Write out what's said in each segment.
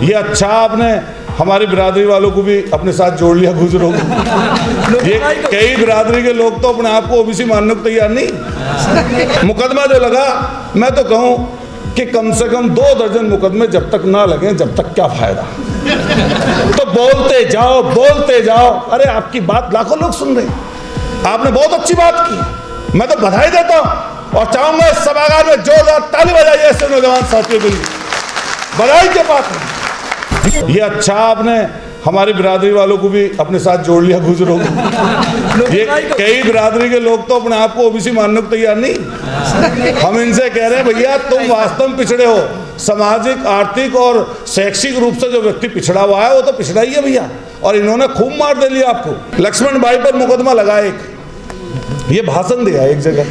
ये अच्छा आपने हमारी बिरादरी वालों को भी अपने साथ जोड़ लिया गुजरों को। ये कई बिरादरी के लोग तो अपने आप को ओबीसी मानने को तैयार नहीं। मुकदमा जो लगा, मैं तो कहूँ कि कम से कम 2 दर्जन मुकदमे जब तक ना लगे जब तक क्या फायदा। तो बोलते जाओ। अरे आपकी बात लाखों लोग सुन रहे हैं, आपने बहुत अच्छी बात की, मैं तो बधाई देता हूं और चाहूंगा इस सभागार में जोरदार ताली बजाइए ऐसे नौजवान साथियों के लिए, बधाई के बात है। ये अच्छा आपने हमारी बिरादरी वालों को भी अपने साथ जोड़ लिया गुजरों को। ये कई बिरादरी के लोग तो अपने आप को ओबीसी मानने को तैयार नहीं। हम इनसे कह रहे हैं भैया तुम वास्तव में पिछड़े हो, सामाजिक, आर्थिक और शैक्षिक रूप से जो व्यक्ति पिछड़ा हुआ है वो तो पिछड़ा ही है भैया, और इन्होंने खूब मार दे लिया आपको। लक्ष्मण भाई पर मुकदमा लगा, एक ये भाषण दिया एक जगह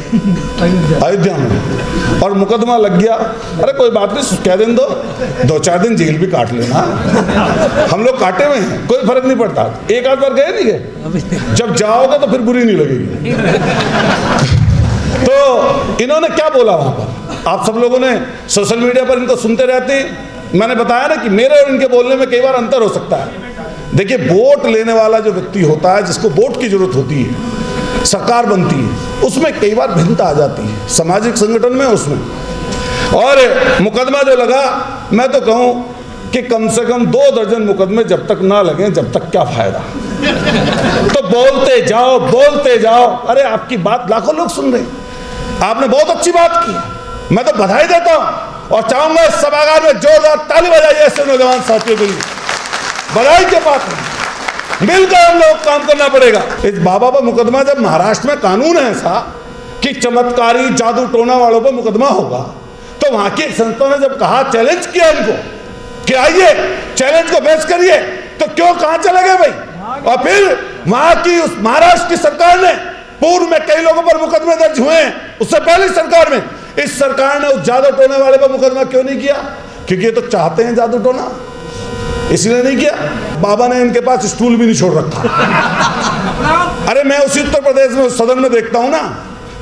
अयोध्या में और मुकदमा लग गया। अरे कोई बात नहीं, कह दें 2-4 दिन जेल भी काट लेना, हम लोग काटे हुए हैं, कोई फर्क नहीं पड़ता। एक आध बार गए नहीं गए, जब जाओगे तो फिर बुरी नहीं लगेगी। तो इन्होंने क्या बोला वहां पर, आप सब लोगों ने सोशल मीडिया पर इनको सुनते रहते हैं। मैंने बताया ना कि मेरे और इनके बोलने में कई बार अंतर हो सकता है। देखिए, वोट लेने वाला जो व्यक्ति होता है, जिसको वोट की जरूरत होती है, सरकार बनती है, उसमें कई बार भिन्नता आ जाती है, सामाजिक संगठन में उसमें। और मुकदमा जो लगा, मैं तो कहूं कि कम से कम 2 दर्जन मुकदमे जब तक ना लगे जब तक क्या फायदा। तो बोलते जाओ। अरे आपकी बात लाखों लोग सुन रहे हैं, आपने बहुत अच्छी बात की, मैं तो बधाई देता हूं और चाहूंगा इस सभागार में जोरदार ताली बजाइए ऐसे नौजवान साथियों के लिए, बधाई के बात है। मिलकर हम लोग काम करना पड़ेगा। इस बाबा पर मुकदमा, जब महाराष्ट्र में कानून है ऐसा कि चमत्कारी जादू टोना वालों पर मुकदमा होगा, तो वहां की संस्था ने जब कहा, चैलेंज किया इनको कि आइए चैलेंज को पेश करिए, तो क्यों कहां चले गए भाई। और फिर वहां की उस महाराष्ट्र की सरकार ने, पूर्व में कई लोगों पर मुकदमे दर्ज हुए हैं, उससे पहले सरकार में इस सरकार ने उस जादू टोने वाले पर मुकदमा क्यों नहीं किया? क्योंकि ये तो चाहते हैं जादू टोना, इसलिए नहीं किया। बाबा ने इनके पास स्टूल भी नहीं छोड़ रखा। अरे मैं उसी उत्तर प्रदेश में सदन में देखता हूं ना,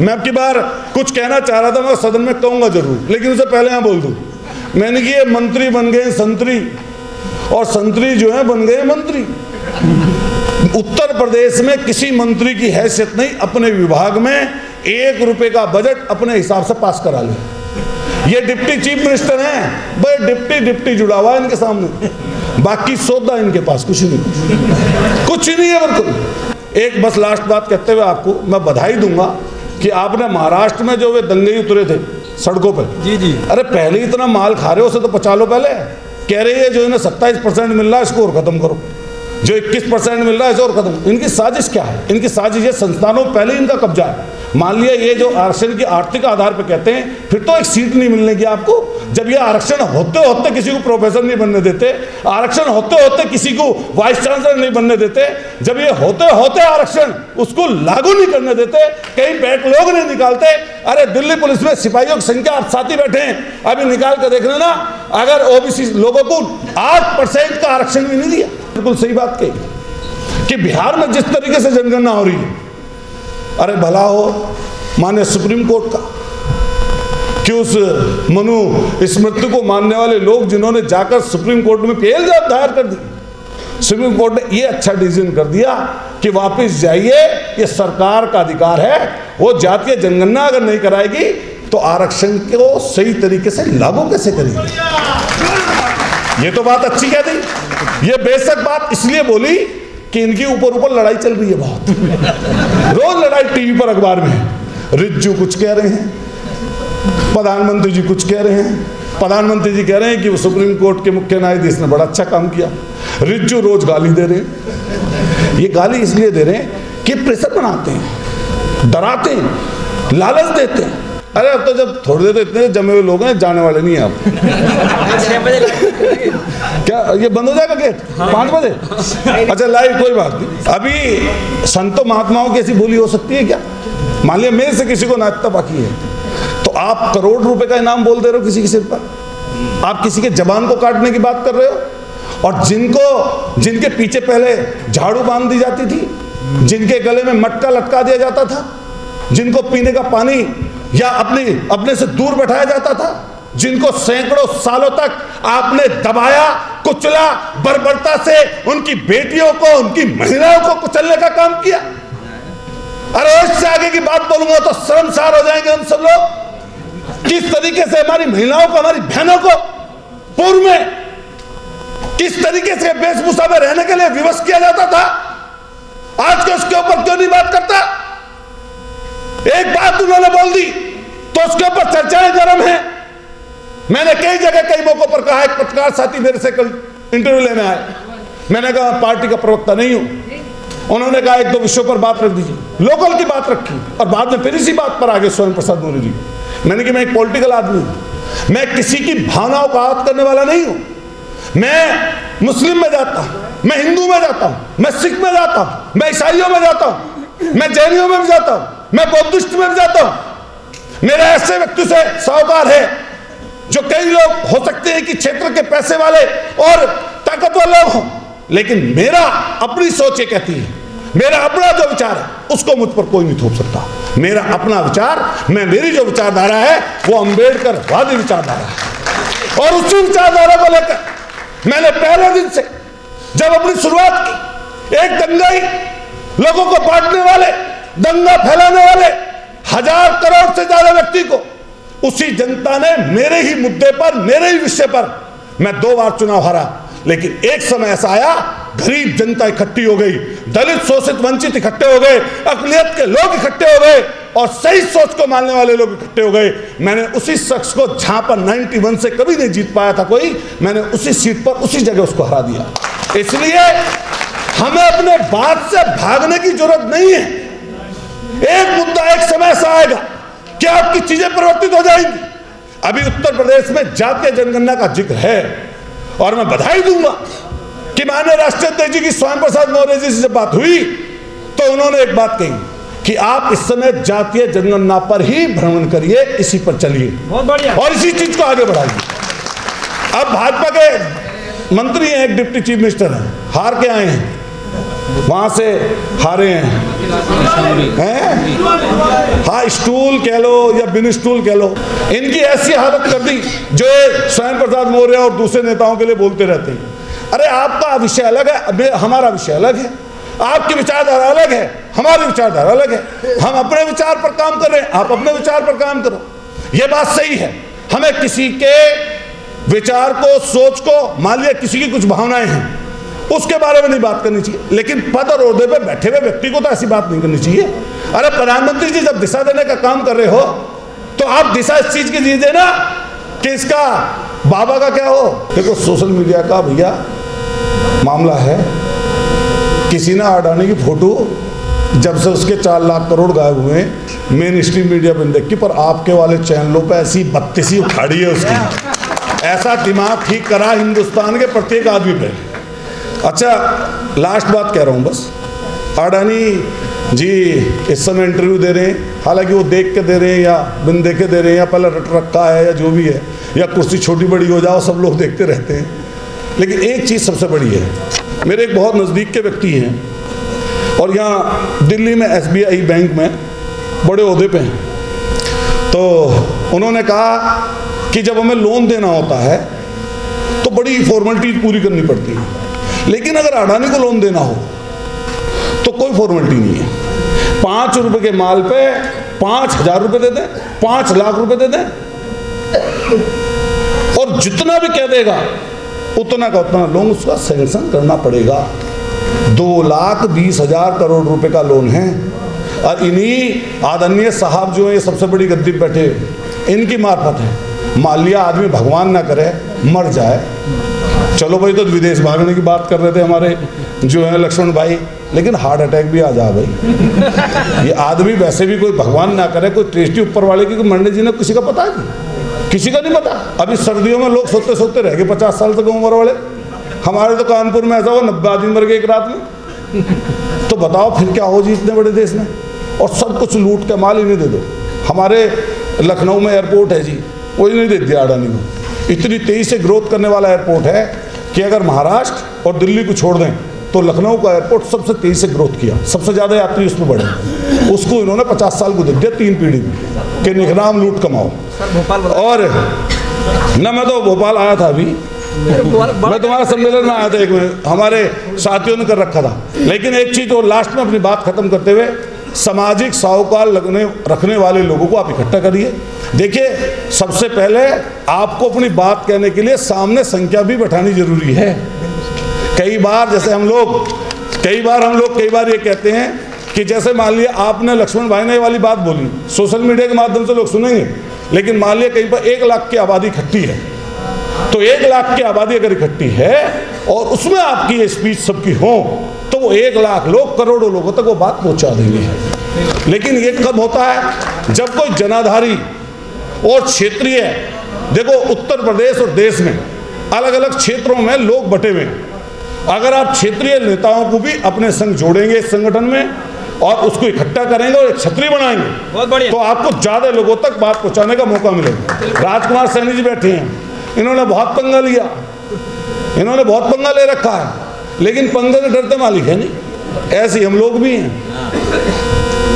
मैं अब की बार कुछ कहना चाह रहा था, मैं सदन में कहूंगा जरूर, लेकिन उससे पहले यहां बोल दूं, मैंने कि ये मंत्री बन गए संतरी, और संतरी जो है बन गए मंत्री। उत्तर प्रदेश में किसी मंत्री की हैसियत नहीं अपने विभाग में 1 रुपए का बजट अपने हिसाब से पास करा ले। ये डिप्टी चीफ मिनिस्टर हैं, बड़े डिप्टी जुड़ा हुआ है इनके सामने, बाकी सौदा इनके पास कुछ नहीं है बिल्कुल। एक बस लास्ट बात कहते हुए आपको मैं बधाई दूंगा कि आपने महाराष्ट्र में जो वे दंगे उतरे थे सड़कों पर, जी, अरे पहले इतना माल खा रहे हो, उसे तो पचा लो। पहले कह रही है जो इन्हें 27% मिल रहा है इसको और खत्म करो, जो 21% मिल रहा है इसे और खत्म। इनकी साजिश क्या है? इनकी साजिश है संस्थानों पहले इनका कब्जा है। मान लिया ये जो आरक्षण की आर्थिक आधार पर कहते हैं, फिर तो एक सीट नहीं मिलने की आपको। जब ये आरक्षण होते होते किसी को प्रोफेसर नहीं बनने देते, आरक्षण होते होते किसी को वाइस चांसलर नहीं बनने देते, जब ये होते होते आरक्षण उसको लागू नहीं करने देते, कहीं बैठ लोग नहीं निकालते। अरे दिल्ली पुलिस में सिपाहियों की संख्या, आप साथी बैठे हैं, अभी निकाल कर देख लेना, अगर ओबीसी लोगों को 8% का आरक्षण भी नहीं दिया। बिल्कुल सही बात कही कि बिहार में जिस तरीके से जनगणना हो रही है, अरे भला हो माने सुप्रीम कोर्ट का कि उस मनु स्मृति को मानने वाले लोग जिन्होंने जाकर सुप्रीम कोर्ट में पीएल दायर कर दी, सुप्रीम कोर्ट ने ये अच्छा डिसीजन कर दिया कि वापस जाइए, ये सरकार का अधिकार है, वो जातीय जनगणना अगर नहीं कराएगी तो आरक्षण को सही तरीके से लागू कैसे करेगी। ये तो बात अच्छी कह दी। ये बेशक बात इसलिए बोली कि इनकी ऊपर लड़ाई चल रही है बहुत, रोज लड़ाई टीवी पर अखबार में। रिज्जू कुछ कह रहे हैं, प्रधानमंत्री जी कुछ कह रहे हैं। प्रधानमंत्री जी कह रहे हैं कि वो सुप्रीम कोर्ट के मुख्य न्यायाधीश ने बड़ा अच्छा काम किया, रिज्जू रोज गाली दे रहे हैं। ये गाली इसलिए दे रहे हैं कि प्रेशर बनाते हैं, डराते हैं, लालच देते हैं। अरे अब तो जब थोड़ी देर इतने जमे हुए लोग हैं, जाने वाले नहीं हैं आप। 6 बजे क्या ये बंद हो जाएगा गेट? 5 बजे? अच्छा लाइव, कोई बात नहीं। अभी संतों महात्माओं की ऐसी बोली हो सकती है क्या? मान लिया मेरे से किसी को नाचता बाकी है, तो आप करोड़ रुपए का इनाम बोल दे रहे हो किसी के सिर पर, आप किसी के जबान को काटने की बात कर रहे हो। और जिनके पीछे पहले झाड़ू बांध दी जाती थी, जिनके गले में मटका लटका दिया जाता था, जिनको पीने का पानी या अपने से दूर बैठाया जाता था, जिनको सैकड़ों सालों तक आपने दबाया, कुचला, बर्बरता से उनकी बेटियों को, उनकी महिलाओं को कुचलने का काम किया। अरे इससे आगे की बात बोलूंगा तो शर्मसार हो जाएंगे हम सब लोग। किस तरीके से हमारी महिलाओं को, हमारी बहनों को पूर्व में किस तरीके से वेशभूषा में रहने के लिए विवश किया जाता था, आज के उसके ऊपर क्यों नहीं बात करता? एक बात उन्होंने बोल दी तो उसके ऊपर चर्चाएं गर्म हैं। मैंने कई जगह कई मौकों पर कहा, एक पत्रकार साथी मेरे से कल इंटरव्यू लेने आए, मैंने कहा पार्टी का प्रवक्ता नहीं हूं। उन्होंने कहा एक दो विषयों पर बात रख दीजिए, लोकल की बात रखी और बाद में फिर इसी बात पर आगे स्वयं प्रसाद मौर्य जी। मैंने कहा मैं एक पॉलिटिकल आदमी हूं, मैं किसी की भावनाओं को आहत करने वाला नहीं हूं। मैं मुस्लिम में जाता हूं, मैं हिंदू में जाता हूं, मैं सिख में जाता हूं, मैं ईसाइयों में जाता हूं, मैं जैनियों में भी जाता हूं, मैं बौद्धिस्ट में भी जाता हूं। मेरा ऐसे व्यक्ति से सरोकार है जो कई लोग हो सकते हैं कि क्षेत्र के पैसे वाले और ताकतवर लोग हों, लेकिन मेरा अपनी सोच ये कहती है, मेरा अपना जो विचार है उसको मुझ पर कोई नहीं थोप सकता। मेरा अपना विचार, मेरी जो विचारधारा है वो अम्बेडकरवादी विचारधारा है और उसी विचारधारा को लेकर मैंने पहले दिन से जब अपनी शुरुआत की, एक दंगाई लोगों को बांटने वाले, दंगा फैलाने वाले 1000 करोड़ से ज्यादा व्यक्ति को उसी जनता ने मेरे ही मुद्दे पर, मेरे ही विषय पर, मैं 2 बार चुनाव हारा, लेकिन एक समय ऐसा आया गरीब जनता इकट्ठी हो गई, दलित शोषित वंचित इकट्ठे हो गए, अकलियत के लोग इकट्ठे हो गए और सही सोच को मानने वाले लोग इकट्ठे हो गए। मैंने उसी शख्स को जहां पर 91 से कभी नहीं जीत पाया था कोई, मैंने उसी सीट पर उसी जगह उसको हरा दिया। इसलिए हमें अपने बात से भागने की जरूरत नहीं है। एक मुद्दा एक समय ऐसा आएगा कि आपकी चीजें परिवर्तित हो जाएंगी। अभी उत्तर प्रदेश में जातीय जनगणना का जिक्र है और मैं बधाई दूंगा कि माननीय राष्ट्रीय अध्यक्ष जी की स्वयं प्रसाद मौर्य जी से बात हुई तो उन्होंने एक बात कही कि आप इस समय जातीय जनगणना पर ही भ्रमण करिए, इसी पर चलिए, बहुत बढ़िया, और इसी चीज को आगे बढ़ाइए। अब भाजपा के मंत्री हैं, एक डिप्टी चीफ मिनिस्टर हैं, हार के आए हैं, वहां से हारे हैं, हाँ स्टूल कह लो या बिन स्टूल कह लो, इनकी ऐसी हालत कर दी जो स्वयं प्रसाद मौर्य और दूसरे नेताओं के लिए बोलते रहते हैं। अरे आपका विषय अलग है, हमारा विषय अलग है, आपकी विचारधारा अलग है, हमारी विचारधारा अलग है, हम अपने विचार पर काम कर रहे हैं, आप अपने विचार पर काम करो। ये बात सही है, हमें किसी के विचार को, सोच को, मान लिया किसी की कुछ भावनाएं हैं उसके बारे में नहीं बात करनी चाहिए, लेकिन पद और ओहदे पे बैठे हुए व्यक्ति को तो ऐसी बात नहीं करनी चाहिए। अरे प्रधानमंत्री जी जब दिशा देने का काम कर रहे हो तो आप दिशा इस चीज की दीजिए ना कि इसका बाबा का क्या हो। देखो सोशल मीडिया का भैया मामला है, किसी ने अडानी की फोटो जब से उसके 4 लाख करोड़ गायब हुए मेन स्ट्रीम मीडिया पर देखी, पर आपके वाले चैनलों पर ऐसी बत्तीसी उखाड़ी है उसकी, ऐसा दिमाग ठीक करा हिंदुस्तान के प्रत्येक आदमी पे। अच्छा लास्ट बात कह रहा हूँ बस, अडानी जी इस समय इंटरव्यू दे रहे हैं, हालांकि वो देख के दे रहे हैं या बिन देखे दे रहे हैं या पहले रट रखा है या जो भी है, या कुर्सी छोटी बड़ी हो जाओ सब लोग देखते रहते हैं, लेकिन एक चीज़ सबसे बड़ी है, मेरे एक बहुत नज़दीक के व्यक्ति हैं और यहाँ दिल्ली में SBI बैंक में बड़े ओहदे पे हैं, तो उन्होंने कहा कि जब हमें लोन देना होता है तो बड़ी फॉर्मेलिटीज पूरी करनी पड़ती है, लेकिन अगर अडानी को लोन देना हो तो कोई फॉर्मेलिटी नहीं है। 5 रुपए के माल पे 5000 रुपए दे दें, 5 लाख रुपए दे दें और जितना भी कह देगा उतना का उतना लोन उसका सैंक्शन करना पड़ेगा। 2,20,000 करोड़ रुपए का लोन है और इन्हीं आदरणीय साहब जो है ये सबसे बड़ी गद्दी पे बैठे, इनकी मार्फत है। मान लिया आदमी भगवान ना करे मर जाए, चलो भाई तो विदेश भागने की बात कर रहे थे हमारे जो है लक्ष्मण भाई, लेकिन हार्ट अटैक भी आ जा भाई, ये आदमी वैसे भी कोई भगवान ना करे, कोई टेस्टी ऊपर वाले की मरने जी ने किसी का पता है, किसी का नहीं पता। अभी सर्दियों में लोग सोते सोते रह गए 50 साल तक उम्र वाले, हमारे तो कानपुर में ऐसा हुआ 90 आदमी मर गए एक रात में। तो बताओ फिर क्या हो जी इतने बड़े देश में, और सब कुछ लूट के माल इन्हें दे दो। हमारे लखनऊ में एयरपोर्ट है जी, वो नहीं दे दिया अडानी को। इतनी तेजी से ग्रोथ करने वाला एयरपोर्ट है कि अगर महाराष्ट्र और दिल्ली को छोड़ दें तो लखनऊ का एयरपोर्ट सबसे तेजी से ग्रोथ किया, सबसे ज़्यादा यात्री उसमें बढ़े। उसको इन्होंने 50 साल को दे दिया 3 पीढ़ी में कि निगराम लूट कमाओ। और ना मैं तो भोपाल आया था अभी, मैं तुम्हारा सम्मेलन में आया था, एक में हमारे साथियों ने कर रखा था। लेकिन एक चीज़ और लास्ट में अपनी बात खत्म करते हुए, सामाजिक साहूकार रखने वाले लोगों को आप इकट्ठा करिए। देखिए, सबसे पहले आपको अपनी बात कहने के लिए सामने संख्या भी बैठानी जरूरी है। कई बार ये कहते हैं कि जैसे मान लिया आपने लक्ष्मण भाई ने ये वाली बात बोली, सोशल मीडिया के माध्यम से लोग सुनेंगे, लेकिन मान लिया कहीं पर 1 लाख की आबादी इकट्ठी है, तो 1 लाख की आबादी अगर इकट्ठी है और उसमें आपकी ये स्पीच सबकी हो, तो वो 1 लाख लोग करोड़ों लोगों तक वो बात पहुंचा देंगे। लेकिन ये कब होता है? जब कोई जनाधारी और क्षेत्रीय, देखो उत्तर प्रदेश और देश में अलग अलग क्षेत्रों में लोग बटे हुए हैं, अगर आप क्षेत्रीय नेताओं को भी अपने संग जोड़ेंगे इस संगठन में और उसको इकट्ठा करेंगे और एक छतरी बनाएंगे, तो आपको ज़्यादा लोगों तक बात पहुंचाने का मौका मिलेगा। राजकुमार सैनी जी बैठे हैं, इन्होंने बहुत पंगा लिया, इन्होंने बहुत पंगा ले रखा है, लेकिन पंगे के डरते मालिक है नहीं। ऐसे हम लोग भी हैं,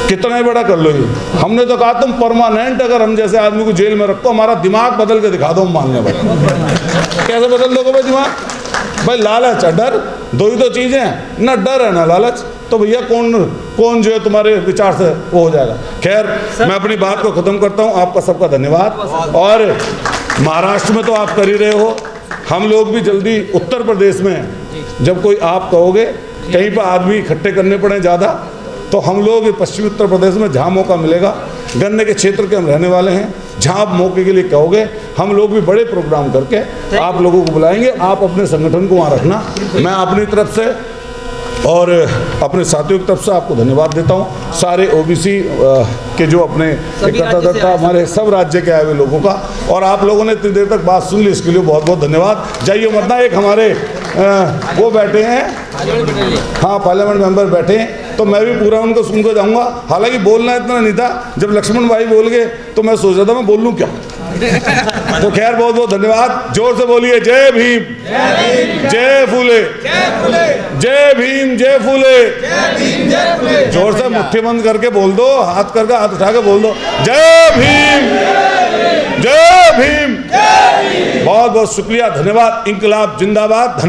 कितना बड़ा कर लो ये। हमने तो कहा तुम परमानेंट अगर हम जैसे आदमी को जेल में रखो, हमारा दिमाग बदल के दिखा दो, हम मानने वाले। कैसे बदल दोगे भाई दिमाग? भाई लालच है, डर, दो ही तो चीज़ें हैं, ना डर है ना लालच, तो भैया कौन जो है तुम्हारे विचार से वो हो जाएगा। खैर, मैं अपनी बात को ख़त्म करता हूँ। आपका सबका धन्यवाद। और महाराष्ट्र में तो आप कर ही रहे हो, हम लोग भी जल्दी उत्तर प्रदेश में, जब कोई आप कहोगे कहीं पर आदमी इकट्ठे करने पड़े ज़्यादा, तो हम लोग पश्चिमी उत्तर प्रदेश में जहाँ मौका मिलेगा, गन्ने के क्षेत्र के हम रहने वाले हैं, जहाँ आप मौके के लिए कहोगे हम लोग भी बड़े प्रोग्राम करके आप लोगों को बुलाएंगे। आप अपने संगठन को वहाँ रखना। मैं अपनी तरफ से और अपने साथियों की तरफ से आपको धन्यवाद देता हूँ। सारे ओबीसी के जो अपने इकट्ठा हमारे सब राज्य के आए हुए लोगों का, और आप लोगों ने इतनी देर तक बात सुन ली, इसके लिए बहुत बहुत धन्यवाद। जाइए मत ना, एक हमारे वो बैठे हैं, हाँ पार्लियामेंट मेंबर बैठे हैं, तो मैं भी पूरा उनको सुनकर जाऊंगा। हालांकि बोलना इतना नहीं था, जब लक्ष्मण भाई बोल गए तो मैं सोच रहा था मैं बोल लूँ क्या। तो खैर, बहुत बहुत धन्यवाद। जोर से बोलिए जय भीम, जय फूले, जय भीम, जय फूले। जोर से मुट्ठी बंद करके बोल दो, हाथ करके हाथ उठा के बोल दो, जय भीम, जय भीम। बहुत बहुत शुक्रिया, धन्यवाद। इंकलाब जिंदाबाद।